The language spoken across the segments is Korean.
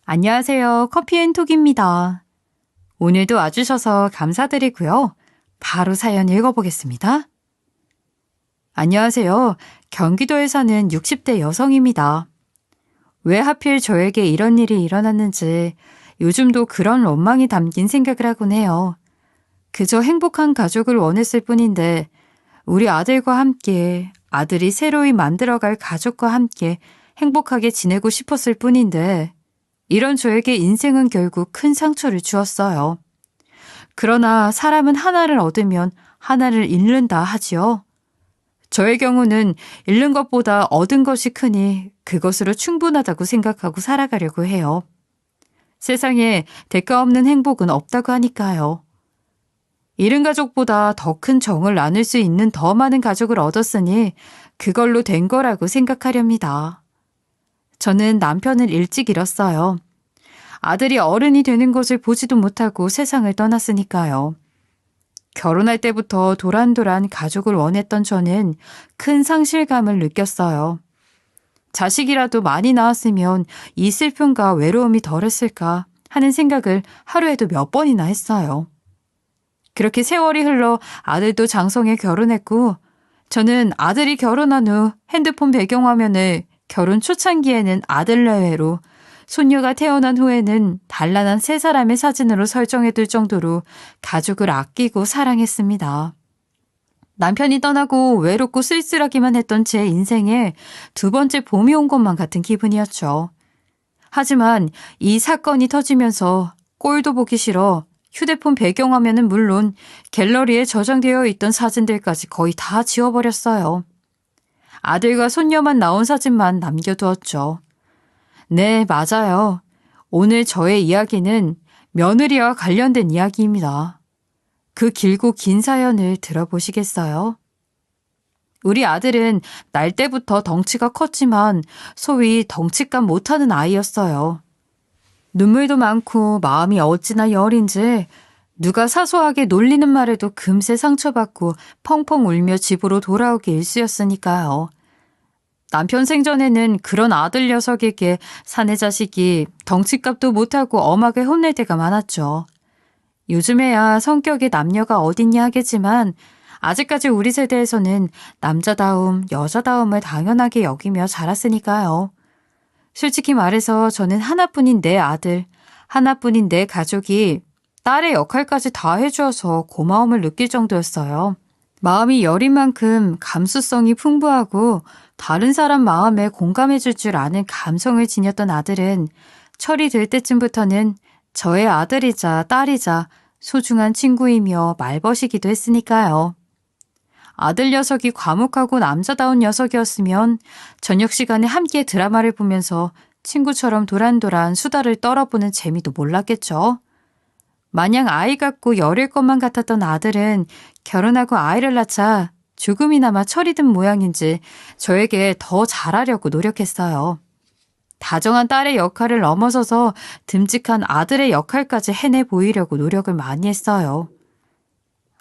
안녕하세요. 커피앤톡입니다. 오늘도 와주셔서 감사드리고요. 바로 사연 읽어보겠습니다. 안녕하세요. 경기도에 사는 60대 여성입니다. 왜 하필 저에게 이런 일이 일어났는지 요즘도 그런 원망이 담긴 생각을 하곤 해요. 그저 행복한 가족을 원했을 뿐인데 우리 아들과 함께 아들이 새로이 만들어갈 가족과 함께 행복하게 지내고 싶었을 뿐인데 이런 저에게 인생은 결국 큰 상처를 주었어요. 그러나 사람은 하나를 얻으면 하나를 잃는다 하지요. 저의 경우는 잃는 것보다 얻은 것이 크니 그것으로 충분하다고 생각하고 살아가려고 해요. 세상에 대가 없는 행복은 없다고 하니까요. 잃은 가족보다 더 큰 정을 나눌 수 있는 더 많은 가족을 얻었으니 그걸로 된 거라고 생각하렵니다. 저는 남편을 일찍 잃었어요. 아들이 어른이 되는 것을 보지도 못하고 세상을 떠났으니까요. 결혼할 때부터 도란도란 가족을 원했던 저는 큰 상실감을 느꼈어요. 자식이라도 많이 낳았으면 이 슬픔과 외로움이 덜했을까 하는 생각을 하루에도 몇 번이나 했어요. 그렇게 세월이 흘러 아들도 장성에 결혼했고 저는 아들이 결혼한 후 핸드폰 배경화면을 결혼 초창기에는 아들 내외로 손녀가 태어난 후에는 단란한 세 사람의 사진으로 설정해둘 정도로 가족을 아끼고 사랑했습니다. 남편이 떠나고 외롭고 쓸쓸하기만 했던 제 인생에 두 번째 봄이 온 것만 같은 기분이었죠. 하지만 이 사건이 터지면서 꼴도 보기 싫어 휴대폰 배경화면은 물론 갤러리에 저장되어 있던 사진들까지 거의 다 지워버렸어요. 아들과 손녀만 나온 사진만 남겨두었죠. 네, 맞아요. 오늘 저의 이야기는 며느리와 관련된 이야기입니다. 그 길고 긴 사연을 들어보시겠어요? 우리 아들은 날 때부터 덩치가 컸지만 소위 덩치값 못하는 아이였어요. 눈물도 많고 마음이 어찌나 여린지 누가 사소하게 놀리는 말에도 금세 상처받고 펑펑 울며 집으로 돌아오기 일쑤였으니까요. 남편 생전에는 그런 아들 녀석에게 사내 자식이 덩치값도 못하고 엄하게 혼낼 때가 많았죠. 요즘에야 성격의 남녀가 어딨냐 하겠지만 아직까지 우리 세대에서는 남자다움, 여자다움을 당연하게 여기며 자랐으니까요. 솔직히 말해서 저는 하나뿐인 내 아들, 하나뿐인 내 가족이 딸의 역할까지 다 해주어서 고마움을 느낄 정도였어요. 마음이 여린 만큼 감수성이 풍부하고 다른 사람 마음에 공감해줄 줄 아는 감성을 지녔던 아들은 철이 들 때쯤부터는 저의 아들이자 딸이자 소중한 친구이며 말벗이기도 했으니까요. 아들 녀석이 과묵하고 남자다운 녀석이었으면 저녁 시간에 함께 드라마를 보면서 친구처럼 도란도란 수다를 떨어보는 재미도 몰랐겠죠. 마냥 아이 같고 여릴 것만 같았던 아들은 결혼하고 아이를 낳자 조금이나마 철이 든 모양인지 저에게 더 잘하려고 노력했어요. 다정한 딸의 역할을 넘어서서 듬직한 아들의 역할까지 해내 보이려고 노력을 많이 했어요.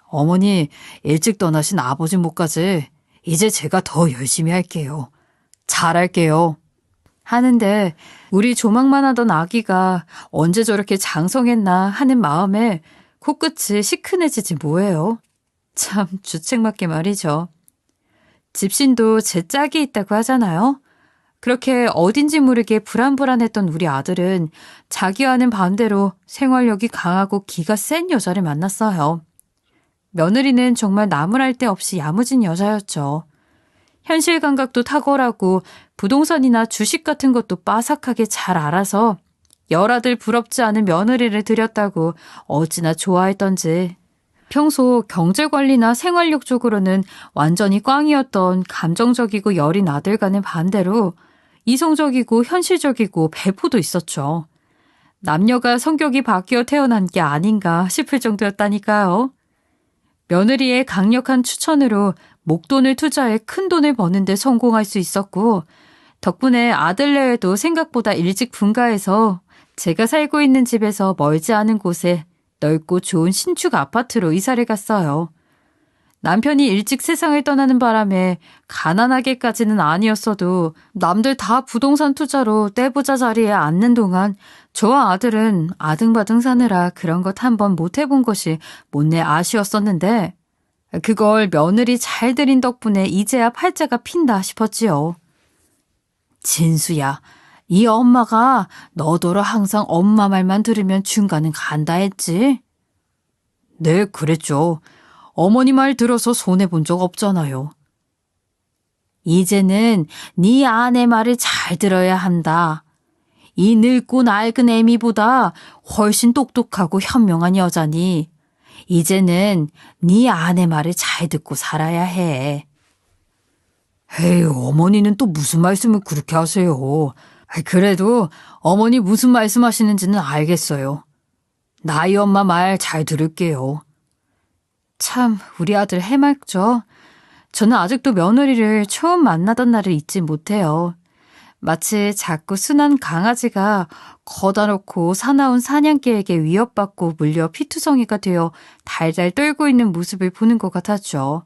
어머니, 일찍 떠나신 아버지 몫까지 이제 제가 더 열심히 할게요. 잘할게요. 하는데 우리 조망만 하던 아기가 언제 저렇게 장성했나 하는 마음에 코끝이 시큰해지지 뭐예요. 참 주책맞게 말이죠. 집신도 제 짝이 있다고 하잖아요. 그렇게 어딘지 모르게 불안불안했던 우리 아들은 자기와는 반대로 생활력이 강하고 기가 센 여자를 만났어요. 며느리는 정말 나무랄 데 없이 야무진 여자였죠. 현실 감각도 탁월하고 부동산이나 주식 같은 것도 빠삭하게 잘 알아서 열아들 부럽지 않은 며느리를 들였다고 어찌나 좋아했던지. 평소 경제관리나 생활력 쪽으로는 완전히 꽝이었던 감정적이고 여린 아들과는 반대로 이성적이고 현실적이고 배포도 있었죠. 남녀가 성격이 바뀌어 태어난 게 아닌가 싶을 정도였다니까요. 며느리의 강력한 추천으로 목돈을 투자해 큰 돈을 버는 데 성공할 수 있었고 덕분에 아들 내외도 생각보다 일찍 분가해서 제가 살고 있는 집에서 멀지 않은 곳에 넓고 좋은 신축 아파트로 이사를 갔어요. 남편이 일찍 세상을 떠나는 바람에 가난하게까지는 아니었어도 남들 다 부동산 투자로 떼부자 자리에 앉는 동안 저와 아들은 아등바등 사느라 그런 것 한번 못 해본 것이 못내 아쉬웠었는데 그걸 며느리 잘 들인 덕분에 이제야 팔자가 핀다 싶었지요. 진수야, 이 엄마가 너더러 항상 엄마 말만 들으면 중간은 간다 했지? 네, 그랬죠. 어머니 말 들어서 손해본 적 없잖아요. 이제는 네 아내 말을 잘 들어야 한다. 이 늙고 낡은 애미보다 훨씬 똑똑하고 현명한 여자니 이제는 네 아내 말을 잘 듣고 살아야 해. 에이, 어머니는 또 무슨 말씀을 그렇게 하세요. 그래도 어머니 무슨 말씀하시는지는 알겠어요. 나이 엄마 말 잘 들을게요. 참, 우리 아들 해맑죠? 저는 아직도 며느리를 처음 만나던 날을 잊지 못해요. 마치 작고 순한 강아지가 커다랗고 사나운 사냥개에게 위협받고 물려 피투성이가 되어 달달 떨고 있는 모습을 보는 것 같았죠.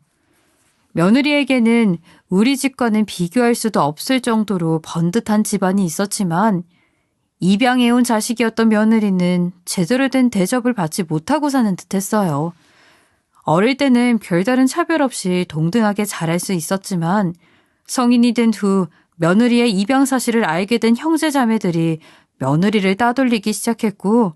며느리에게는 우리 집과는 비교할 수도 없을 정도로 번듯한 집안이 있었지만 입양해온 자식이었던 며느리는 제대로 된 대접을 받지 못하고 사는 듯했어요. 어릴 때는 별다른 차별 없이 동등하게 자랄 수 있었지만 성인이 된 후 며느리의 입양 사실을 알게 된 형제자매들이 며느리를 따돌리기 시작했고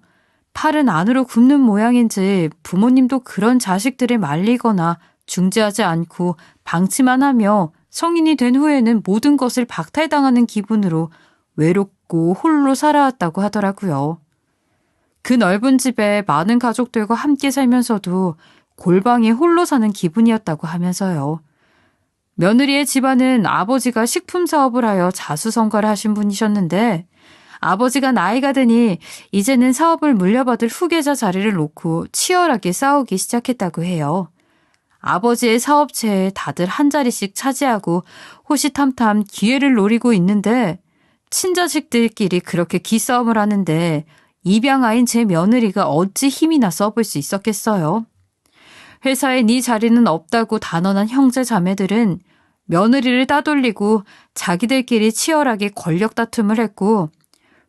팔은 안으로 굽는 모양인지 부모님도 그런 자식들을 말리거나 중재하지 않고 방치만 하며 성인이 된 후에는 모든 것을 박탈당하는 기분으로 외롭고 홀로 살아왔다고 하더라고요. 그 넓은 집에 많은 가족들과 함께 살면서도 골방에 홀로 사는 기분이었다고 하면서요. 며느리의 집안은 아버지가 식품 사업을 하여 자수성가를 하신 분이셨는데 아버지가 나이가 드니 이제는 사업을 물려받을 후계자 자리를 놓고 치열하게 싸우기 시작했다고 해요. 아버지의 사업체에 다들 한 자리씩 차지하고 호시탐탐 기회를 노리고 있는데 친자식들끼리 그렇게 기싸움을 하는데 입양아인 제 며느리가 어찌 힘이나 써볼 수 있었겠어요. 회사에 네 자리는 없다고 단언한 형제 자매들은 며느리를 따돌리고 자기들끼리 치열하게 권력 다툼을 했고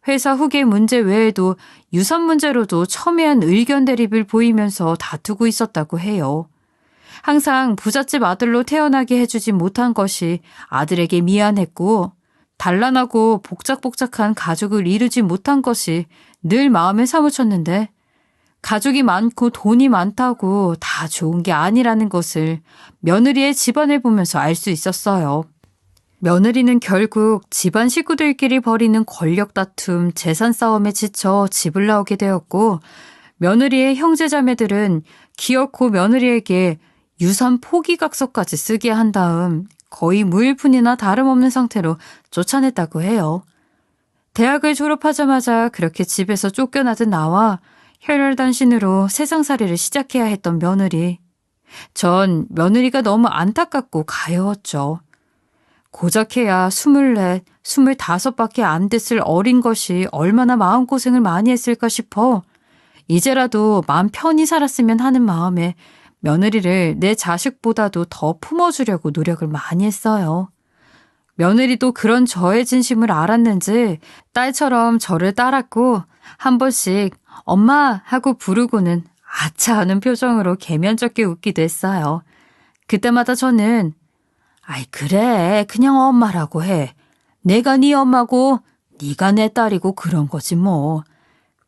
회사 후계 문제 외에도 유산 문제로도 첨예한 의견 대립을 보이면서 다투고 있었다고 해요. 항상 부잣집 아들로 태어나게 해주지 못한 것이 아들에게 미안했고 단란하고 복작복작한 가족을 이루지 못한 것이 늘 마음에 사무쳤는데 가족이 많고 돈이 많다고 다 좋은 게 아니라는 것을 며느리의 집안을 보면서 알 수 있었어요. 며느리는 결국 집안 식구들끼리 벌이는 권력 다툼, 재산 싸움에 지쳐 집을 나오게 되었고 며느리의 형제자매들은 기어코 며느리에게 유산 포기각서까지 쓰게 한 다음 거의 무일푼이나 다름없는 상태로 쫓아냈다고 해요. 대학을 졸업하자마자 그렇게 집에서 쫓겨나던 나와 혈혈단신으로 세상살이를 시작해야 했던 며느리. 전 며느리가 너무 안타깝고 가여웠죠. 고작해야 24, 25밖에 안 됐을 어린 것이 얼마나 마음고생을 많이 했을까 싶어 이제라도 마음 편히 살았으면 하는 마음에 며느리를 내 자식보다도 더 품어주려고 노력을 많이 했어요. 며느리도 그런 저의 진심을 알았는지 딸처럼 저를 따랐고 한 번씩 엄마 하고 부르고는 아차 하는 표정으로 개면쩍게 웃기도 했어요. 그때마다 저는 아이 그래 그냥 엄마라고 해. 내가 네 엄마고 네가 내 딸이고 그런 거지 뭐.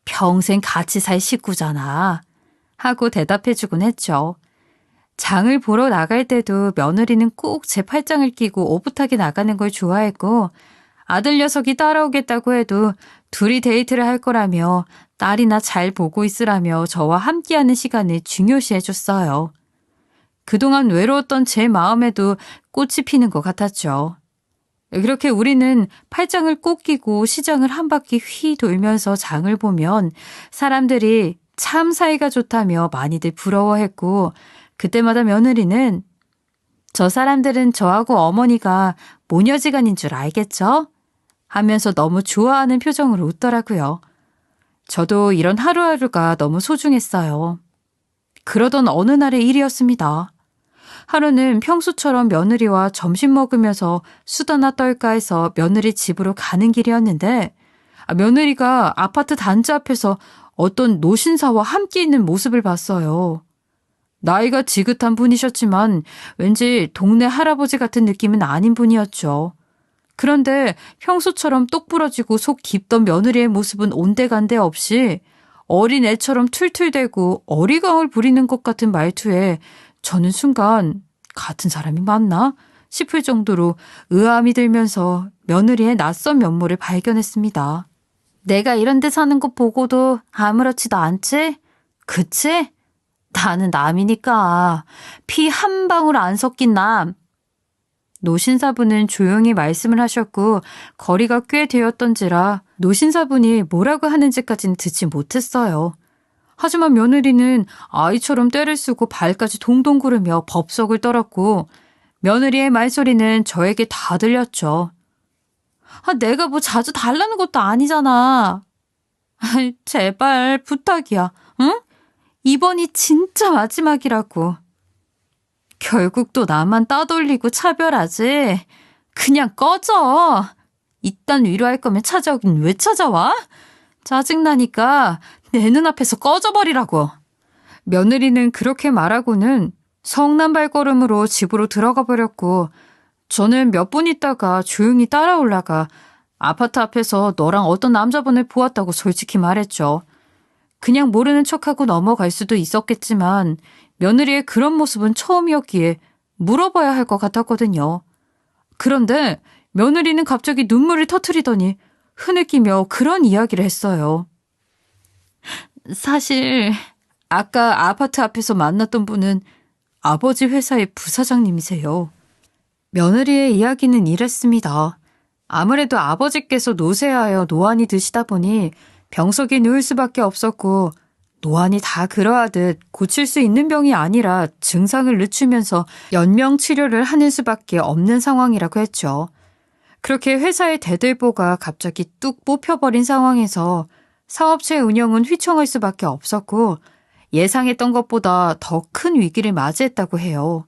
평생 같이 살 식구잖아. 하고 대답해주곤 했죠. 장을 보러 나갈 때도 며느리는 꼭 제 팔짱을 끼고 오붓하게 나가는 걸 좋아했고 아들 녀석이 따라오겠다고 해도 둘이 데이트를 할 거라며 딸이나 잘 보고 있으라며 저와 함께하는 시간을 중요시해줬어요. 그동안 외로웠던 제 마음에도 꽃이 피는 것 같았죠. 그렇게 우리는 팔짱을 꼭 끼고 시장을 한 바퀴 휘 돌면서 장을 보면 사람들이 참 사이가 좋다며 많이들 부러워했고 그때마다 며느리는 저 사람들은 저하고 어머니가 모녀지간인 줄 알겠죠? 하면서 너무 좋아하는 표정으로 웃더라고요. 저도 이런 하루하루가 너무 소중했어요. 그러던 어느 날의 일이었습니다. 하루는 평소처럼 며느리와 점심 먹으면서 수다나 떨까 해서 며느리 집으로 가는 길이었는데 며느리가 아파트 단지 앞에서 어떤 노신사와 함께 있는 모습을 봤어요. 나이가 지긋한 분이셨지만 왠지 동네 할아버지 같은 느낌은 아닌 분이었죠. 그런데 평소처럼 똑 부러지고 속 깊던 며느리의 모습은 온데간데 없이 어린 애처럼 툴툴대고 어리광을 부리는 것 같은 말투에 저는 순간 같은 사람이 맞나 싶을 정도로 의아함이 들면서 며느리의 낯선 면모를 발견했습니다. 내가 이런 데 사는 거 보고도 아무렇지도 않지? 그치? 나는 남이니까. 피 한 방울 안 섞인 남. 노신사분은 조용히 말씀을 하셨고 거리가 꽤 되었던지라 노신사분이 뭐라고 하는지까지는 듣지 못했어요. 하지만 며느리는 아이처럼 떼를 쓰고 발까지 동동 구르며 법석을 떨었고 며느리의 말소리는 저에게 다 들렸죠. 내가 뭐 자주 달라는 것도 아니잖아. 제발 부탁이야. 응? 이번이 진짜 마지막이라고. 결국 또 나만 따돌리고 차별하지. 그냥 꺼져. 이딴 위로할 거면 찾아오긴 왜 찾아와? 짜증나니까 내 눈앞에서 꺼져버리라고. 며느리는 그렇게 말하고는 성난 발걸음으로 집으로 들어가 버렸고 저는 몇 분 있다가 조용히 따라 올라가 아파트 앞에서 너랑 어떤 남자분을 보았다고 솔직히 말했죠. 그냥 모르는 척하고 넘어갈 수도 있었겠지만 며느리의 그런 모습은 처음이었기에 물어봐야 할 것 같았거든요. 그런데 며느리는 갑자기 눈물을 터뜨리더니 흐느끼며 그런 이야기를 했어요. 사실 아까 아파트 앞에서 만났던 분은 아버지 회사의 부사장님이세요. 며느리의 이야기는 이랬습니다. 아무래도 아버지께서 노쇠하여 노안이 드시다 보니 병석에 누울 수밖에 없었고 노안이 다 그러하듯 고칠 수 있는 병이 아니라 증상을 늦추면서 연명 치료를 하는 수밖에 없는 상황이라고 했죠. 그렇게 회사의 대들보가 갑자기 뚝 뽑혀버린 상황에서 사업체 운영은 휘청할 수밖에 없었고 예상했던 것보다 더 큰 위기를 맞이했다고 해요.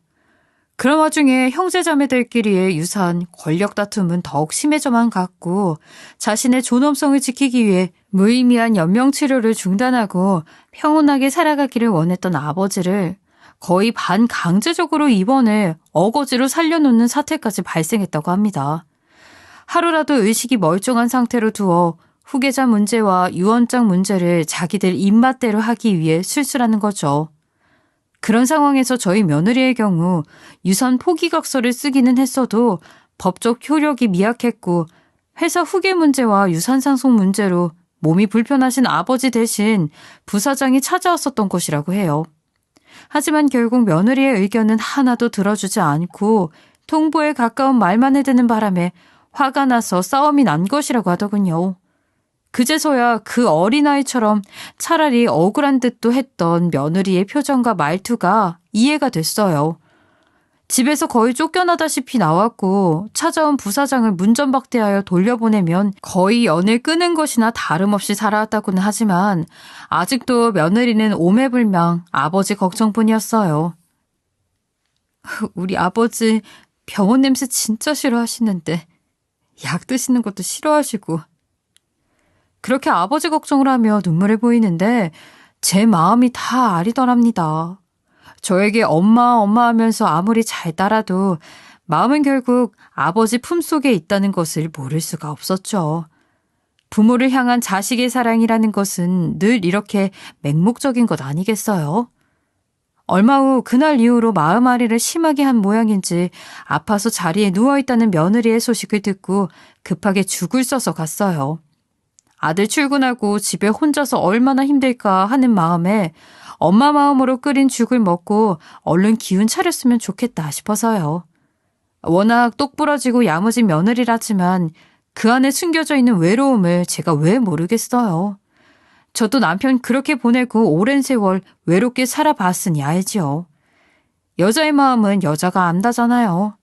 그런 와중에 형제자매들끼리의 유사한 권력 다툼은 더욱 심해져만 갔고 자신의 존엄성을 지키기 위해 무의미한 연명치료를 중단하고 평온하게 살아가기를 원했던 아버지를 거의 반강제적으로 입원해 어거지로 살려놓는 사태까지 발생했다고 합니다. 하루라도 의식이 멀쩡한 상태로 두어 후계자 문제와 유언장 문제를 자기들 입맛대로 하기 위해 술수라는 거죠. 그런 상황에서 저희 며느리의 경우 유산 포기각서를 쓰기는 했어도 법적 효력이 미약했고 회사 후계 문제와 유산 상속 문제로 몸이 불편하신 아버지 대신 부사장이 찾아왔었던 것이라고 해요. 하지만 결국 며느리의 의견은 하나도 들어주지 않고 통보에 가까운 말만 해대는 바람에 화가 나서 싸움이 난 것이라고 하더군요. 그제서야 그 어린아이처럼 차라리 억울한 듯도 했던 며느리의 표정과 말투가 이해가 됐어요. 집에서 거의 쫓겨나다시피 나왔고 찾아온 부사장을 문전박대하여 돌려보내면 거의 연을 끄는 것이나 다름없이 살아왔다고는 하지만 아직도 며느리는 오매불망 아버지 걱정뿐이었어요. 우리 아버지 병원 냄새 진짜 싫어하시는데 약 드시는 것도 싫어하시고 그렇게 아버지 걱정을 하며 눈물을 보이는데 제 마음이 다 아리더랍니다. 저에게 엄마 하면서 아무리 잘 따라도 마음은 결국 아버지 품속에 있다는 것을 모를 수가 없었죠. 부모를 향한 자식의 사랑이라는 것은 늘 이렇게 맹목적인 것 아니겠어요? 얼마 후 그날 이후로 마음앓이를 심하게 한 모양인지 아파서 자리에 누워있다는 며느리의 소식을 듣고 급하게 죽을 써서 갔어요. 아들 출근하고 집에 혼자서 얼마나 힘들까 하는 마음에 엄마 마음으로 끓인 죽을 먹고 얼른 기운 차렸으면 좋겠다 싶어서요. 워낙 똑부러지고 야무진 며느리라지만 그 안에 숨겨져 있는 외로움을 제가 왜 모르겠어요. 저도 남편 그렇게 보내고 오랜 세월 외롭게 살아봤으니 알지요. 여자의 마음은 여자가 안다잖아요.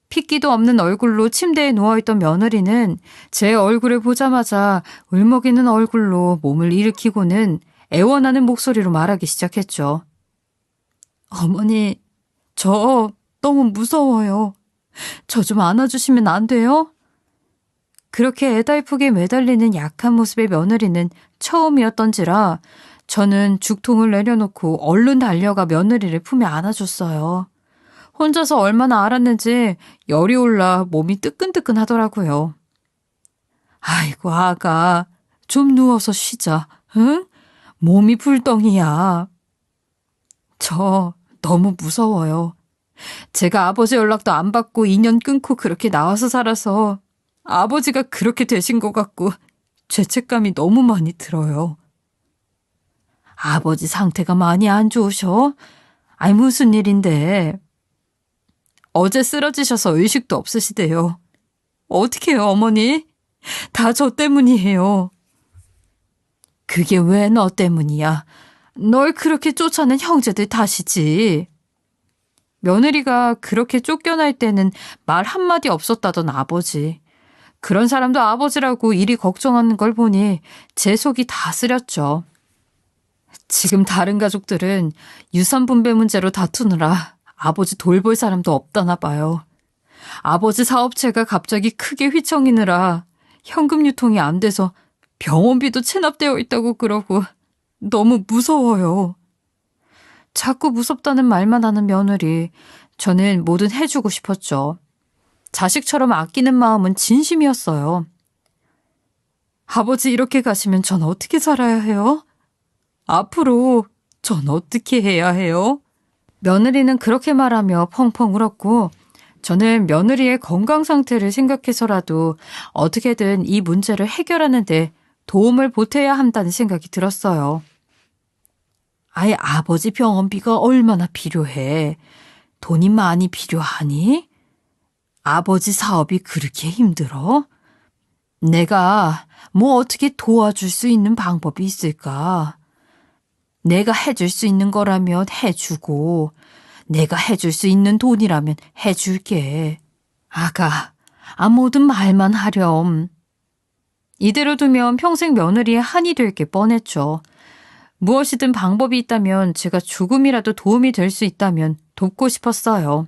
핏기도 없는 얼굴로 침대에 누워있던 며느리는 제 얼굴을 보자마자 울먹이는 얼굴로 몸을 일으키고는 애원하는 목소리로 말하기 시작했죠. 어머니, 저 너무 무서워요. 저 좀 안아주시면 안 돼요? 그렇게 애달프게 매달리는 약한 모습의 며느리는 처음이었던지라 저는 죽통을 내려놓고 얼른 달려가 며느리를 품에 안아줬어요. 혼자서 얼마나 알았는지 열이 올라 몸이 뜨끈뜨끈 하더라고요. 아이고, 아가, 좀 누워서 쉬자, 응? 몸이 불덩이야. 저 너무 무서워요. 제가 아버지 연락도 안 받고 2년 끊고 그렇게 나와서 살아서 아버지가 그렇게 되신 것 같고 죄책감이 너무 많이 들어요. 아버지 상태가 많이 안 좋으셔? 아니, 무슨 일인데? 어제 쓰러지셔서 의식도 없으시대요. 어떡해요, 어머니? 다 저 때문이에요. 그게 왜 너 때문이야? 널 그렇게 쫓아낸 형제들 탓이지. 며느리가 그렇게 쫓겨날 때는 말 한마디 없었다던 아버지. 그런 사람도 아버지라고 이리 걱정하는 걸 보니 제 속이 다 쓰렸죠. 지금 다른 가족들은 유산 분배 문제로 다투느라 아버지 돌볼 사람도 없다나 봐요. 아버지 사업체가 갑자기 크게 휘청이느라 현금 유통이 안 돼서 병원비도 체납되어 있다고 그러고 너무 무서워요. 자꾸 무섭다는 말만 하는 며느리, 저는 뭐든 해주고 싶었죠. 자식처럼 아끼는 마음은 진심이었어요. 아버지 이렇게 가시면 전 어떻게 살아야 해요? 앞으로 전 어떻게 해야 해요? 며느리는 그렇게 말하며 펑펑 울었고 저는 며느리의 건강 상태를 생각해서라도 어떻게든 이 문제를 해결하는 데 도움을 보태야 한다는 생각이 들었어요. 아예 아버지 병원비가 얼마나 필요해? 돈이 많이 필요하니? 아버지 사업이 그렇게 힘들어? 내가 뭐 어떻게 도와줄 수 있는 방법이 있을까? 내가 해줄 수 있는 거라면 해주고 내가 해줄 수 있는 돈이라면 해줄게. 아가, 뭐든 말만 하렴. 이대로 두면 평생 며느리의 한이 될 게 뻔했죠. 무엇이든 방법이 있다면 제가 조금이라도 도움이 될 수 있다면 돕고 싶었어요.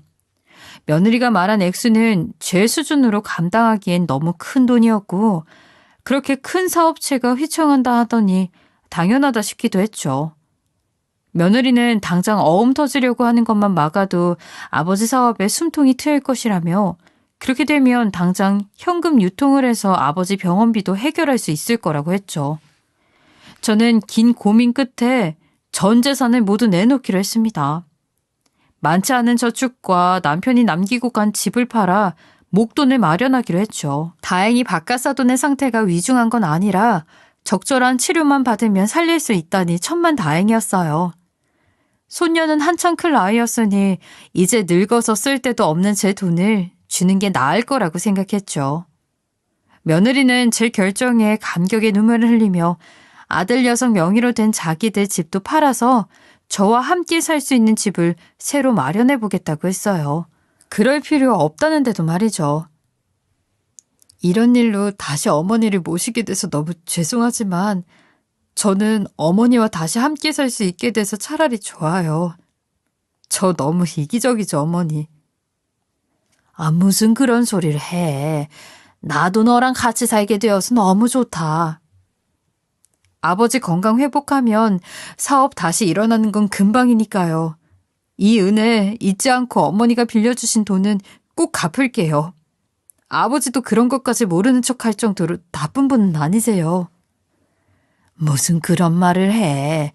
며느리가 말한 액수는 제 수준으로 감당하기엔 너무 큰 돈이었고 그렇게 큰 사업체가 휘청한다 하더니 당연하다 싶기도 했죠. 며느리는 당장 어음 터지려고 하는 것만 막아도 아버지 사업에 숨통이 트일 것이라며 그렇게 되면 당장 현금 유통을 해서 아버지 병원비도 해결할 수 있을 거라고 했죠. 저는 긴 고민 끝에 전 재산을 모두 내놓기로 했습니다. 많지 않은 저축과 남편이 남기고 간 집을 팔아 목돈을 마련하기로 했죠. 다행히 바깥사돈의 상태가 위중한 건 아니라 적절한 치료만 받으면 살릴 수 있다니 천만다행이었어요. 손녀는 한창 클 나이였으니 이제 늙어서 쓸 데도 없는 제 돈을 주는 게 나을 거라고 생각했죠. 며느리는 제 결정에 감격의 눈물을 흘리며 아들 녀석 명의로 된 자기들 집도 팔아서 저와 함께 살 수 있는 집을 새로 마련해 보겠다고 했어요. 그럴 필요 없다는데도 말이죠. 이런 일로 다시 어머니를 모시게 돼서 너무 죄송하지만 저는 어머니와 다시 함께 살 수 있게 돼서 차라리 좋아요. 저 너무 이기적이죠, 어머니. 무슨 그런 소리를 해. 나도 너랑 같이 살게 되어서 너무 좋다. 아버지 건강 회복하면 사업 다시 일어나는 건 금방이니까요. 이 은혜 잊지 않고 어머니가 빌려주신 돈은 꼭 갚을게요. 아버지도 그런 것까지 모르는 척할 정도로 나쁜 분은 아니세요. 무슨 그런 말을 해.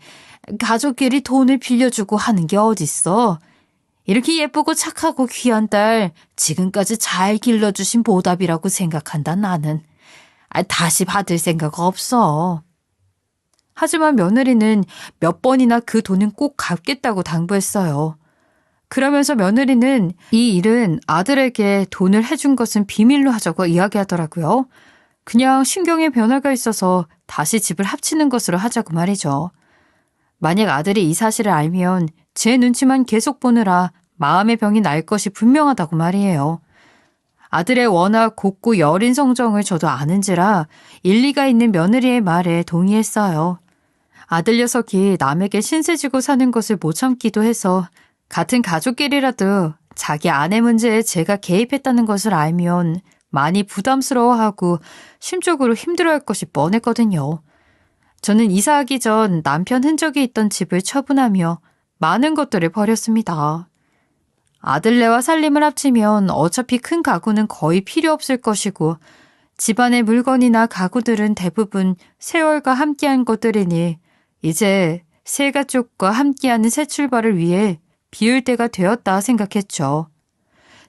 가족끼리 돈을 빌려주고 하는 게 어딨어. 이렇게 예쁘고 착하고 귀한 딸 지금까지 잘 길러주신 보답이라고 생각한다 나는. 다시 받을 생각 없어. 하지만 며느리는 몇 번이나 그 돈은 꼭 갚겠다고 당부했어요. 그러면서 며느리는 이 일은 아들에게 돈을 해준 것은 비밀로 하자고 이야기하더라고요. 그냥 신경의 변화가 있어서 다시 집을 합치는 것으로 하자고 말이죠. 만약 아들이 이 사실을 알면 제 눈치만 계속 보느라 마음의 병이 날 것이 분명하다고 말이에요. 아들의 워낙 곱고 여린 성정을 저도 아는지라 일리가 있는 며느리의 말에 동의했어요. 아들 녀석이 남에게 신세지고 사는 것을 못 참기도 해서 같은 가족끼리라도 자기 아내 문제에 제가 개입했다는 것을 알면 많이 부담스러워하고 심적으로 힘들어할 것이 뻔했거든요. 저는 이사하기 전 남편 흔적이 있던 집을 처분하며 많은 것들을 버렸습니다. 아들네와 살림을 합치면 어차피 큰 가구는 거의 필요 없을 것이고 집안의 물건이나 가구들은 대부분 세월과 함께한 것들이니 이제 새 가족과 함께하는 새 출발을 위해 비울 때가 되었다 생각했죠.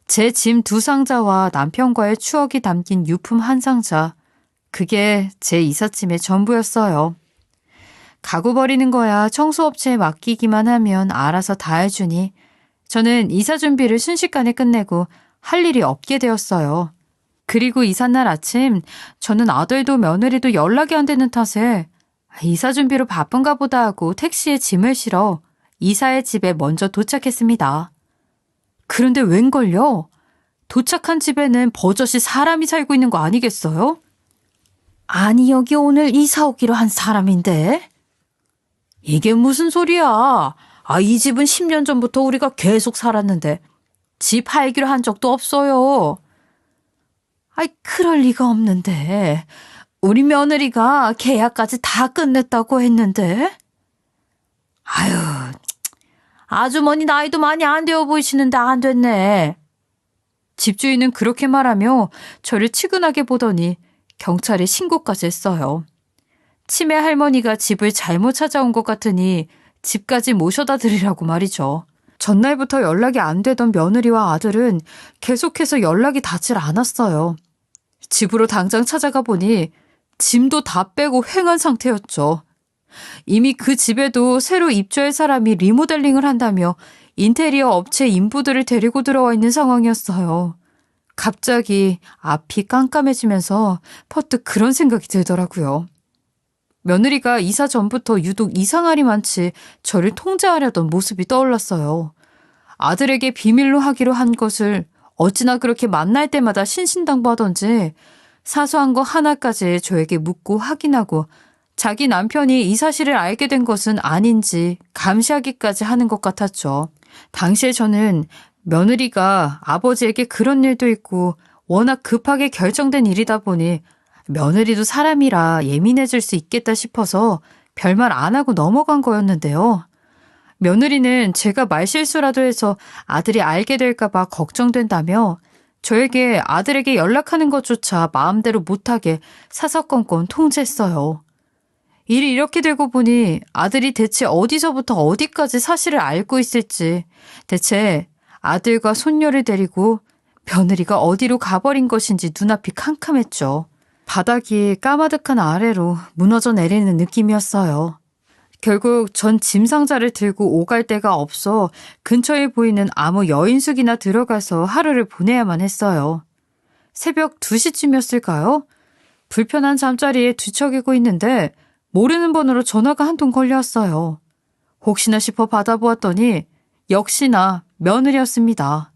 제 짐 2상자와 남편과의 추억이 담긴 유품 1상자, 그게 제 이삿짐의 전부였어요. 가구 버리는 거야 청소업체에 맡기기만 하면 알아서 다 해주니 저는 이사 준비를 순식간에 끝내고 할 일이 없게 되었어요. 그리고 이삿날 아침 저는 아들도 며느리도 연락이 안 되는 탓에 이사 준비로 바쁜가 보다 하고 택시에 짐을 실어 이사의 집에 먼저 도착했습니다. 그런데 웬걸요? 도착한 집에는 버젓이 사람이 살고 있는 거 아니겠어요? 아니, 여기 오늘 이사 오기로 한 사람인데? 이게 무슨 소리야? 이 집은 10년 전부터 우리가 계속 살았는데 집 팔기로 한 적도 없어요. 그럴 리가 없는데. 우리 며느리가 계약까지 다 끝냈다고 했는데. 아주머니 나이도 많이 안 되어 보이시는데 안 됐네. 집주인은 그렇게 말하며 저를 치근하게 보더니 경찰에 신고까지 했어요. 치매 할머니가 집을 잘못 찾아온 것 같으니 집까지 모셔다 드리라고 말이죠. 전날부터 연락이 안 되던 며느리와 아들은 계속해서 연락이 닿질 않았어요. 집으로 당장 찾아가 보니 짐도 다 빼고 횡한 상태였죠. 이미 그 집에도 새로 입주할 사람이 리모델링을 한다며 인테리어 업체 인부들을 데리고 들어와 있는 상황이었어요. 갑자기 앞이 깜깜해지면서 퍼뜩 그런 생각이 들더라고요. 며느리가 이사 전부터 유독 이상하리 많지 저를 통제하려던 모습이 떠올랐어요. 아들에게 비밀로 하기로 한 것을 어찌나 그렇게 만날 때마다 신신당부하던지 사소한 거 하나까지 저에게 묻고 확인하고 자기 남편이 이 사실을 알게 된 것은 아닌지 감시하기까지 하는 것 같았죠. 당시에 저는 며느리가 아버지에게 그런 일도 있고 워낙 급하게 결정된 일이다 보니 며느리도 사람이라 예민해질 수 있겠다 싶어서 별말 안 하고 넘어간 거였는데요. 며느리는 제가 말실수라도 해서 아들이 알게 될까 봐 걱정된다며 저에게 아들에게 연락하는 것조차 마음대로 못하게 사사건건 통제했어요. 일이 이렇게 되고 보니 아들이 대체 어디서부터 어디까지 사실을 알고 있을지, 대체 아들과 손녀를 데리고 며느리가 어디로 가버린 것인지 눈앞이 캄캄했죠. 바닥이 까마득한 아래로 무너져 내리는 느낌이었어요. 결국 전 짐 상자를 들고 오갈 데가 없어 근처에 보이는 아무 여인숙이나 들어가서 하루를 보내야만 했어요. 새벽 2시쯤이었을까요? 불편한 잠자리에 뒤척이고 있는데 모르는 번호로 전화가 한 통 걸려왔어요. 혹시나 싶어 받아보았더니 역시나 며느리였습니다.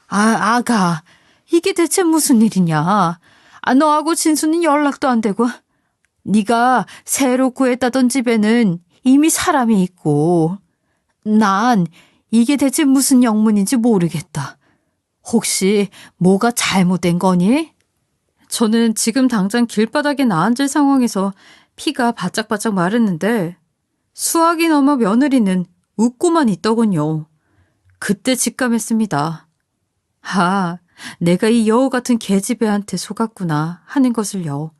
아가, 이게 대체 무슨 일이냐? 너하고 진수는 연락도 안 되고 네가 새로 구했다던 집에는 이미 사람이 있고 난 이게 대체 무슨 영문인지 모르겠다. 혹시 뭐가 잘못된 거니? 저는 지금 당장 길바닥에 나앉을 상황에서 피가 바짝바짝 마르는데 수학이 넘어 며느리는 웃고만 있더군요. 그때 직감했습니다. 내가 이 여우 같은 계집애한테 속았구나 하는 것을요.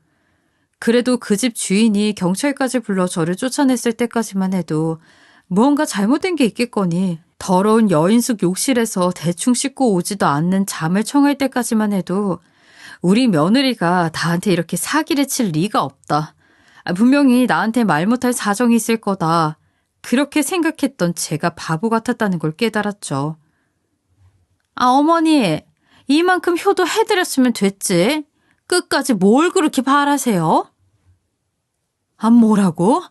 그래도 그 집 주인이 경찰까지 불러 저를 쫓아냈을 때까지만 해도 무언가 잘못된 게 있겠거니 더러운 여인숙 욕실에서 대충 씻고 오지도 않는 잠을 청할 때까지만 해도 우리 며느리가 나한테 이렇게 사기를 칠 리가 없다. 분명히 나한테 말 못할 사정이 있을 거다. 그렇게 생각했던 제가 바보 같았다는 걸 깨달았죠. 어머니, 이만큼 효도해드렸으면 됐지. 끝까지 뭘 그렇게 바라세요? 뭐라고?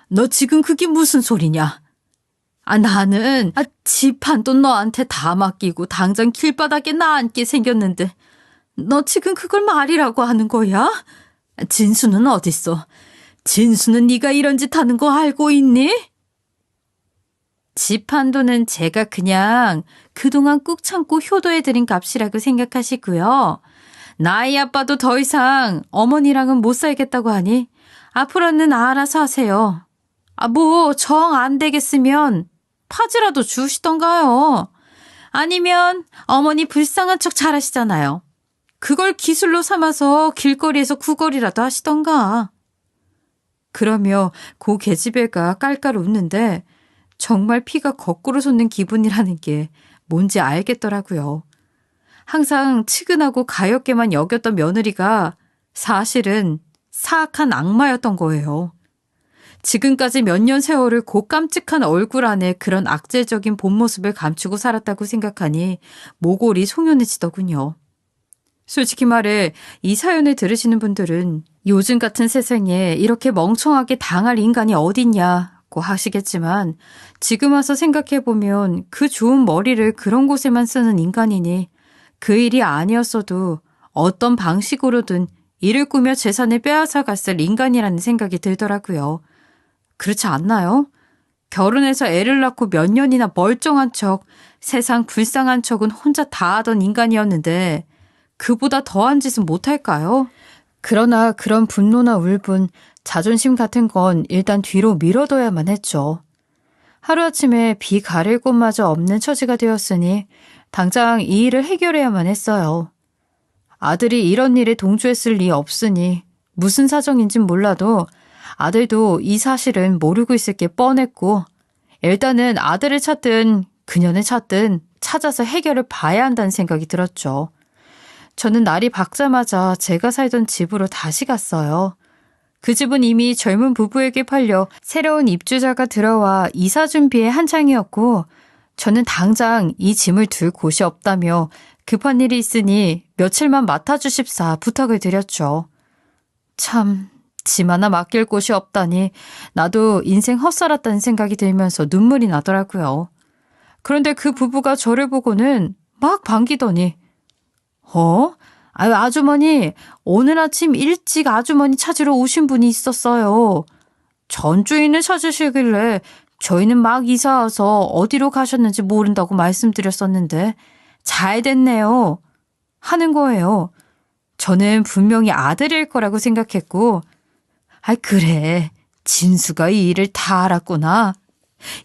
너 지금 그게 무슨 소리냐? 나는 집 한 돈 너한테 다 맡기고 당장 길바닥에 나앉게 생겼는데 너 지금 그걸 말이라고 하는 거야? 진수는 어딨어? 진수는 네가 이런 짓 하는 거 알고 있니? 집 한도는 제가 그냥 그동안 꾹 참고 효도해드린 값이라고 생각하시고요. 나이 아빠도 더 이상 어머니랑은 못 살겠다고 하니 앞으로는 알아서 하세요. 뭐 정 안 되겠으면 파지라도 주시던가요. 아니면 어머니 불쌍한 척 잘하시잖아요. 그걸 기술로 삼아서 길거리에서 구걸이라도 하시던가. 그러며 고 계집애가 깔깔 웃는데 정말 피가 거꾸로 솟는 기분이라는 게 뭔지 알겠더라고요. 항상 측은하고 가엾게만 여겼던 며느리가 사실은 사악한 악마였던 거예요. 지금까지 몇 년 세월을 그 깜찍한 얼굴 안에 그런 악재적인 본 모습을 감추고 살았다고 생각하니 모골이 송연해지더군요. 솔직히 말해 이 사연을 들으시는 분들은 요즘 같은 세상에 이렇게 멍청하게 당할 인간이 어딨냐고 하시겠지만 지금 와서 생각해보면 그 좋은 머리를 그런 곳에만 쓰는 인간이니 그 일이 아니었어도 어떤 방식으로든 일을 꾸며 재산을 빼앗아 갔을 인간이라는 생각이 들더라고요. 그렇지 않나요? 결혼해서 애를 낳고 몇 년이나 멀쩡한 척, 세상 불쌍한 척은 혼자 다 하던 인간이었는데 그보다 더한 짓은 못할까요? 그러나 그런 분노나 울분, 자존심 같은 건 일단 뒤로 밀어둬야만 했죠. 하루아침에 비 가릴 곳마저 없는 처지가 되었으니 당장 이 일을 해결해야만 했어요. 아들이 이런 일에 동조했을 리 없으니 무슨 사정인진 몰라도 아들도 이 사실은 모르고 있을 게 뻔했고 일단은 아들을 찾든 그년을 찾든 찾아서 해결을 봐야 한다는 생각이 들었죠. 저는 날이 밝자마자 제가 살던 집으로 다시 갔어요. 그 집은 이미 젊은 부부에게 팔려 새로운 입주자가 들어와 이사 준비에 한창이었고 저는 당장 이 짐을 둘 곳이 없다며 급한 일이 있으니 며칠만 맡아주십사 부탁을 드렸죠. 참, 짐 하나 맡길 곳이 없다니 나도 인생 헛살았다는 생각이 들면서 눈물이 나더라고요. 그런데 그 부부가 저를 보고는 막 반기더니 아주머니, 오늘 아침 일찍 아주머니 찾으러 오신 분이 있었어요. 전 주인을 찾으시길래 저희는 막 이사 와서 어디로 가셨는지 모른다고 말씀드렸었는데 잘 됐네요. 하는 거예요. 저는 분명히 아들일 거라고 생각했고 그래, 진수가 이 일을 다 알았구나.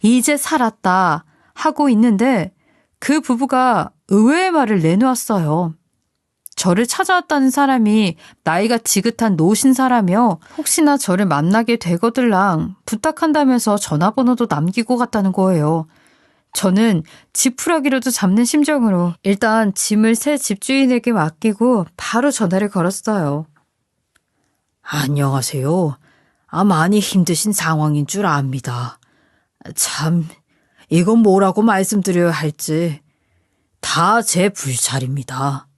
이제 살았다 하고 있는데 그 부부가 의외의 말을 내놓았어요. 저를 찾아왔다는 사람이 나이가 지긋한 노신사라며 혹시나 저를 만나게 되거들랑 부탁한다면서 전화번호도 남기고 갔다는 거예요. 저는 지푸라기라도 잡는 심정으로 일단 짐을 새 집주인에게 맡기고 바로 전화를 걸었어요. 안녕하세요. 많이 힘드신 상황인 줄 압니다. 참, 이건 뭐라고 말씀드려야 할지 다 제 불찰입니다.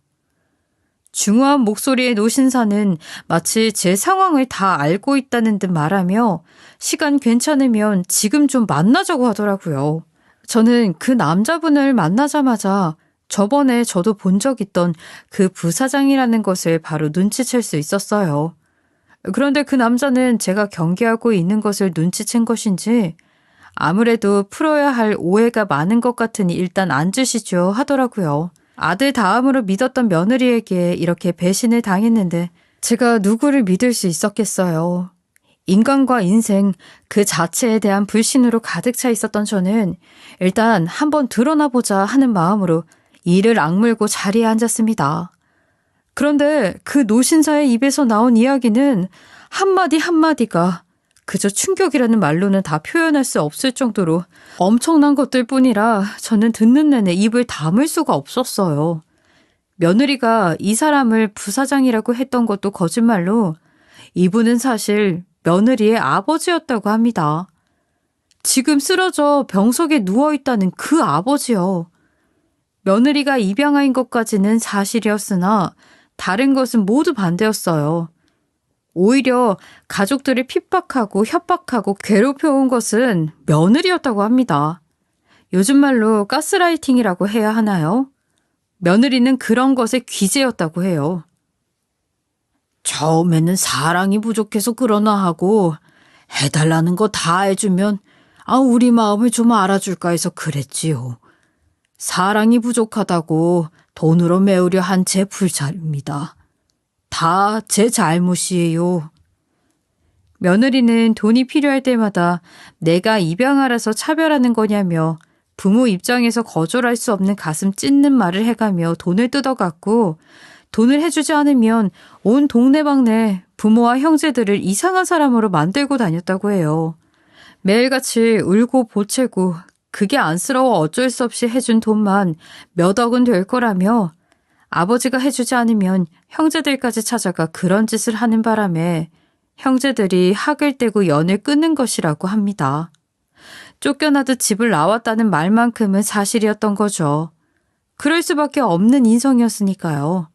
중후한 목소리의 노신사는 마치 제 상황을 다 알고 있다는 듯 말하며 시간 괜찮으면 지금 좀 만나자고 하더라고요. 저는 그 남자분을 만나자마자 저번에 저도 본 적 있던 그 부사장이라는 것을 바로 눈치챌 수 있었어요. 그런데 그 남자는 제가 경계하고 있는 것을 눈치챈 것인지 아무래도 풀어야 할 오해가 많은 것 같으니 일단 앉으시죠 하더라고요. 아들 다음으로 믿었던 며느리에게 이렇게 배신을 당했는데 제가 누구를 믿을 수 있었겠어요. 인간과 인생 그 자체에 대한 불신으로 가득 차 있었던 저는 일단 한번 드러나 보자 하는 마음으로 이를 악물고 자리에 앉았습니다. 그런데 그 노신사의 입에서 나온 이야기는 한마디 한마디가 그저 충격이라는 말로는 다 표현할 수 없을 정도로 엄청난 것들 뿐이라 저는 듣는 내내 입을 다물 수가 없었어요. 며느리가 이 사람을 부사장이라고 했던 것도 거짓말로 이분은 사실 며느리의 아버지였다고 합니다. 지금 쓰러져 병석에 누워있다는 그 아버지요. 며느리가 입양아인 것까지는 사실이었으나 다른 것은 모두 반대였어요. 오히려 가족들을 핍박하고 협박하고 괴롭혀온 것은 며느리였다고 합니다. 요즘 말로 가스라이팅이라고 해야 하나요? 며느리는 그런 것의 귀재였다고 해요. 처음에는 사랑이 부족해서 그러나 하고 해달라는 거 다 해주면 우리 마음을 좀 알아줄까 해서 그랬지요. 사랑이 부족하다고 돈으로 메우려 한 제 불찰입니다. 다 제 잘못이에요. 며느리는 돈이 필요할 때마다 내가 입양아라서 차별하는 거냐며 부모 입장에서 거절할 수 없는 가슴 찢는 말을 해가며 돈을 뜯어갔고, 돈을 해주지 않으면 온 동네방네 부모와 형제들을 이상한 사람으로 만들고 다녔다고 해요. 매일같이 울고 보채고 그게 안쓰러워 어쩔 수 없이 해준 돈만 몇 억은 될 거라며, 아버지가 해주지 않으면 형제들까지 찾아가 그런 짓을 하는 바람에 형제들이 학을 떼고 연을 끊는 것이라고 합니다. 쫓겨나듯 집을 나왔다는 말만큼은 사실이었던 거죠. 그럴 수밖에 없는 인성이었으니까요.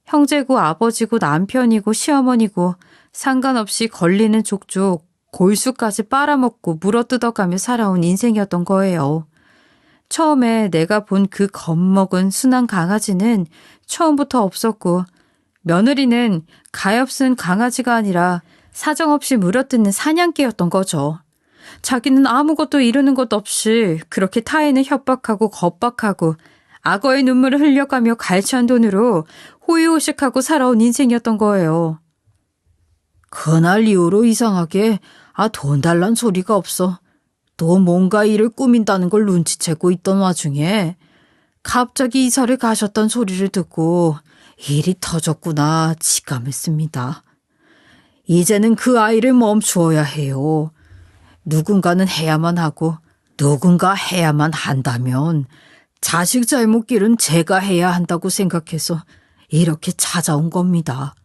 형제고 아버지고 남편이고 시어머니고 상관없이 걸리는 족족 골수까지 빨아먹고 물어뜯어가며 살아온 인생이었던 거예요. 처음에 내가 본 그 겁먹은 순한 강아지는 처음부터 없었고, 며느리는 가엾은 강아지가 아니라 사정없이 물어뜯는 사냥개였던 거죠. 자기는 아무것도 이루는 것 없이 그렇게 타인을 협박하고 겁박하고 악어의 눈물을 흘려가며 갈취한 돈으로 호의호식하고 살아온 인생이었던 거예요. 그날 이후로 이상하게 돈 달란 소리가 없어. 또 뭔가 일을 꾸민다는 걸 눈치채고 있던 와중에 갑자기 이사를 가셨던 소리를 듣고 일이 터졌구나 직감했습니다. 이제는 그 아이를 멈추어야 해요. 누군가는 해야만 하고 누군가 해야만 한다면 자식 잘못 길은 제가 해야 한다고 생각해서 이렇게 찾아온 겁니다.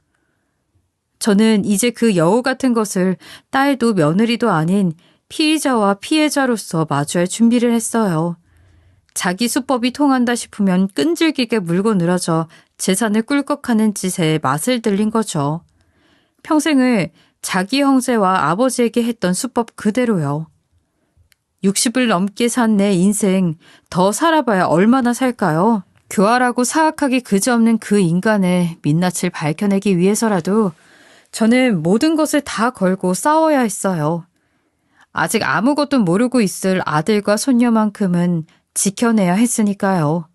저는 이제 그 여우 같은 것을 딸도 며느리도 아닌 피의자와 피해자로서 마주할 준비를 했어요. 자기 수법이 통한다 싶으면 끈질기게 물고 늘어져 재산을 꿀꺽하는 짓에 맛을 들린 거죠. 평생을 자기 형제와 아버지에게 했던 수법 그대로요. 60을 넘게 산 내 인생 더 살아봐야 얼마나 살까요? 교활하고 사악하기 그지없는 그 인간의 민낯을 밝혀내기 위해서라도 저는 모든 것을 다 걸고 싸워야 했어요. 아직 아무것도 모르고 있을 아들과 손녀만큼은 지켜내야 했으니까요.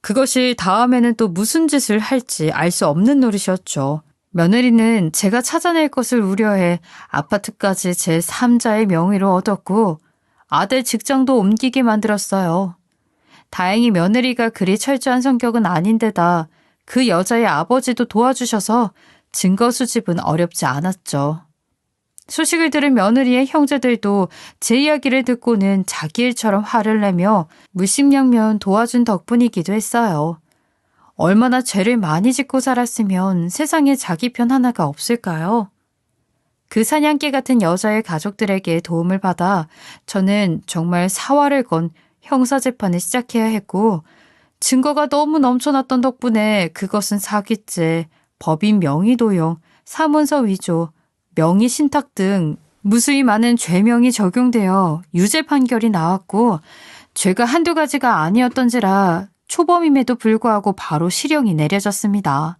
그것이 다음에는 또 무슨 짓을 할지 알 수 없는 노릇이었죠. 며느리는 제가 찾아낼 것을 우려해 아파트까지 제 3자의 명의로 얻었고 아들 직장도 옮기게 만들었어요. 다행히 며느리가 그리 철저한 성격은 아닌데다 그 여자의 아버지도 도와주셔서 증거 수집은 어렵지 않았죠. 소식을 들은 며느리의 형제들도 제 이야기를 듣고는 자기 일처럼 화를 내며 물심양면 도와준 덕분이기도 했어요. 얼마나 죄를 많이 짓고 살았으면 세상에 자기 편 하나가 없을까요? 그 사냥개 같은 여자의 가족들에게 도움을 받아 저는 정말 사활을 건 형사재판을 시작해야 했고, 증거가 너무 넘쳐났던 덕분에 그것은 사기죄, 법인 명의도용, 사문서 위조, 명의 신탁 등 무수히 많은 죄명이 적용되어 유죄 판결이 나왔고, 죄가 한두 가지가 아니었던지라 초범임에도 불구하고 바로 실형이 내려졌습니다.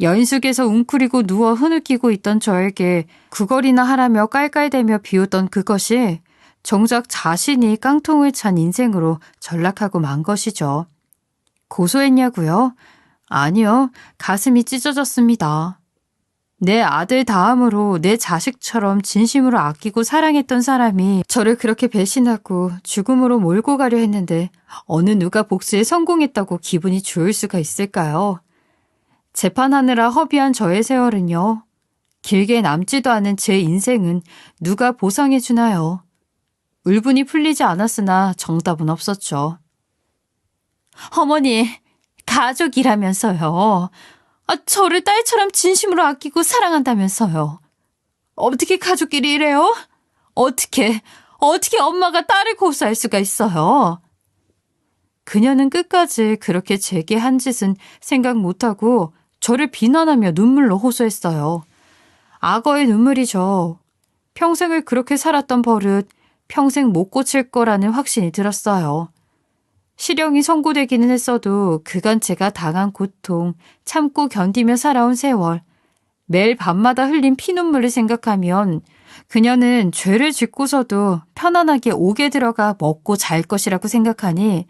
연숙에서 웅크리고 누워 흐느끼고 있던 저에게 구걸이나 하라며 깔깔대며 비웃던 그것이 정작 자신이 깡통을 찬 인생으로 전락하고 만 것이죠. 고소했냐고요? 아니요, 가슴이 찢어졌습니다. 내 아들 다음으로 내 자식처럼 진심으로 아끼고 사랑했던 사람이 저를 그렇게 배신하고 죽음으로 몰고 가려 했는데 어느 누가 복수에 성공했다고 기분이 좋을 수가 있을까요? 재판하느라 허비한 저의 세월은요, 길게 남지도 않은 제 인생은 누가 보상해 주나요? 울분이 풀리지 않았으나 정답은 없었죠. 어머니, 가족이라면서요. 저를 딸처럼 진심으로 아끼고 사랑한다면서요. 어떻게 가족끼리 이래요? 어떻게 엄마가 딸을 고소할 수가 있어요? 그녀는 끝까지 그렇게 제게 한 짓은 생각 못하고 저를 비난하며 눈물로 호소했어요. 악어의 눈물이죠. 평생을 그렇게 살았던 버릇 평생 못 고칠 거라는 확신이 들었어요. 실형이 선고되기는 했어도 그간 제가 당한 고통, 참고 견디며 살아온 세월, 매일 밤마다 흘린 피눈물을 생각하면 그녀는 죄를 짓고서도 편안하게 옥에 들어가 먹고 잘 것이라고 생각하니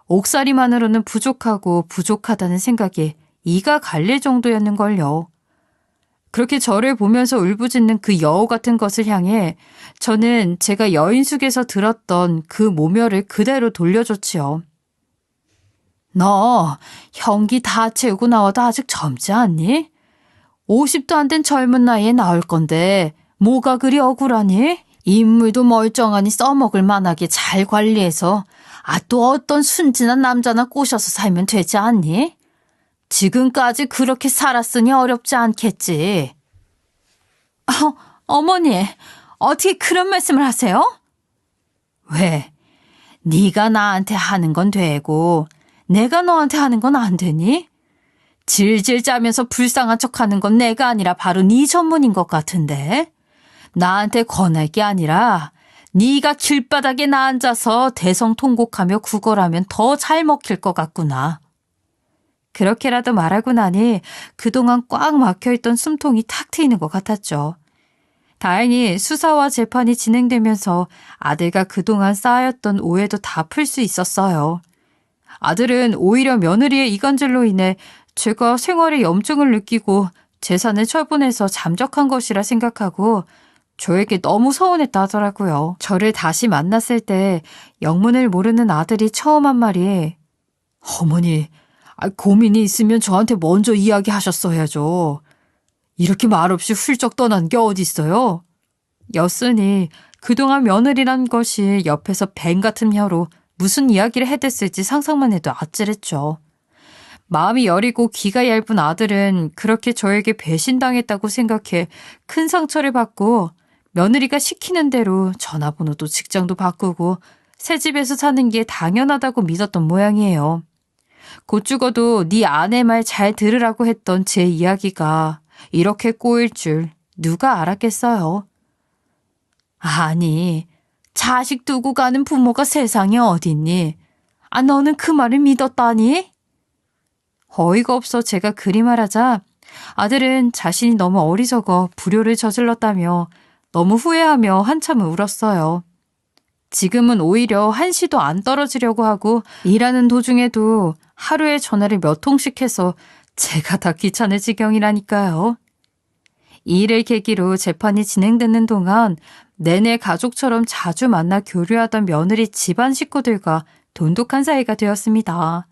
옥살이만으로는 부족하고 부족하다는 생각이 이가 갈릴 정도였는걸요. 그렇게 저를 보면서 울부짖는 그 여우 같은 것을 향해 저는 제가 여인숙에서 들었던 그 모멸을 그대로 돌려줬지요. 너 형기 다 채우고 나와도 아직 젊지 않니? 50도 안 된 젊은 나이에 나올 건데 뭐가 그리 억울하니? 인물도 멀쩡하니 써먹을 만하게 잘 관리해서 또 어떤 순진한 남자나 꼬셔서 살면 되지 않니? 지금까지 그렇게 살았으니 어렵지 않겠지. 어머니, 어떻게 그런 말씀을 하세요? 왜? 네가 나한테 하는 건 되고 내가 너한테 하는 건 안 되니? 질질 짜면서 불쌍한 척하는 건 내가 아니라 바로 네 전문인 것 같은데. 나한테 권할 게 아니라 네가 길바닥에 나앉아서 대성통곡하며 구걸하면 더 잘 먹힐 것 같구나. 그렇게라도 말하고 나니 그동안 꽉 막혀있던 숨통이 탁 트이는 것 같았죠. 다행히 수사와 재판이 진행되면서 아들과 그동안 쌓였던 오해도 다 풀 수 있었어요. 아들은 오히려 며느리의 이간질로 인해 제가 생활에 염증을 느끼고 재산을 처분해서 잠적한 것이라 생각하고 저에게 너무 서운했다 하더라고요. 저를 다시 만났을 때 영문을 모르는 아들이 처음 한 말이 어머니, 고민이 있으면 저한테 먼저 이야기하셨어야죠. 이렇게 말없이 훌쩍 떠난 게 어딨어요? 였으니 그동안 며느리란 것이 옆에서 뱀 같은 혀로 무슨 이야기를 해댔을지 상상만 해도 아찔했죠. 마음이 여리고 귀가 얇은 아들은 그렇게 저에게 배신당했다고 생각해 큰 상처를 받고 며느리가 시키는 대로 전화번호도 직장도 바꾸고 새 집에서 사는 게 당연하다고 믿었던 모양이에요. 곧 죽어도 네 아내 말 잘 들으라고 했던 제 이야기가 이렇게 꼬일 줄 누가 알았겠어요. 아니, 자식 두고 가는 부모가 세상에 어딨니? 너는 그 말을 믿었다니? 어이가 없어 제가 그리 말하자 아들은 자신이 너무 어리석어 불효를 저질렀다며 너무 후회하며 한참을 울었어요. 지금은 오히려 한시도 안 떨어지려고 하고 일하는 도중에도 하루에 전화를 몇 통씩 해서 제가 다 귀찮을 지경이라니까요. 이 일을 계기로 재판이 진행되는 동안 내내 가족처럼 자주 만나 교류하던 며느리 집안 식구들과 돈독한 사이가 되었습니다.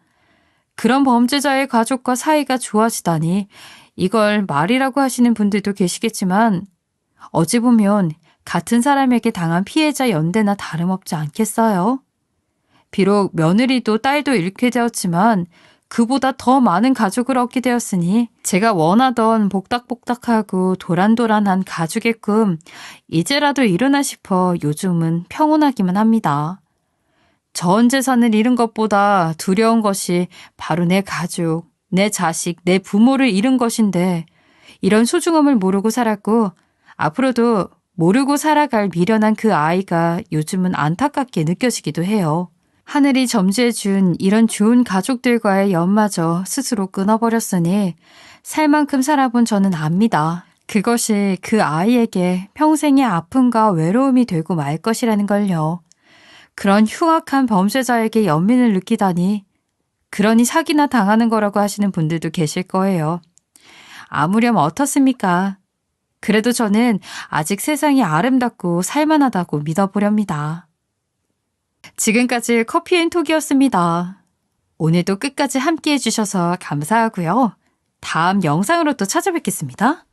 그런 범죄자의 가족과 사이가 좋아지다니 이걸 말이라고 하시는 분들도 계시겠지만 어찌 보면 같은 사람에게 당한 피해자 연대나 다름없지 않겠어요? 비록 며느리도 딸도 잃게 되었지만 그보다 더 많은 가족을 얻게 되었으니 제가 원하던 복닥복닥하고 도란도란한 가족의 꿈 이제라도 이루나 싶어 요즘은 평온하기만 합니다. 전 재산을 잃은 것보다 두려운 것이 바로 내 가족, 내 자식, 내 부모를 잃은 것인데 이런 소중함을 모르고 살았고 앞으로도 모르고 살아갈 미련한 그 아이가 요즘은 안타깝게 느껴지기도 해요. 하늘이 점지해준 이런 좋은 가족들과의 연마저 스스로 끊어버렸으니 살 만큼 살아본 저는 압니다. 그것이 그 아이에게 평생의 아픔과 외로움이 되고 말 것이라는 걸요. 그런 흉악한 범죄자에게 연민을 느끼다니 그러니 사기나 당하는 거라고 하시는 분들도 계실 거예요. 아무렴 어떻습니까? 그래도 저는 아직 세상이 아름답고 살만하다고 믿어보렵니다. 지금까지 커피앤톡이었습니다. 오늘도 끝까지 함께해 주셔서 감사하고요. 다음 영상으로 또 찾아뵙겠습니다.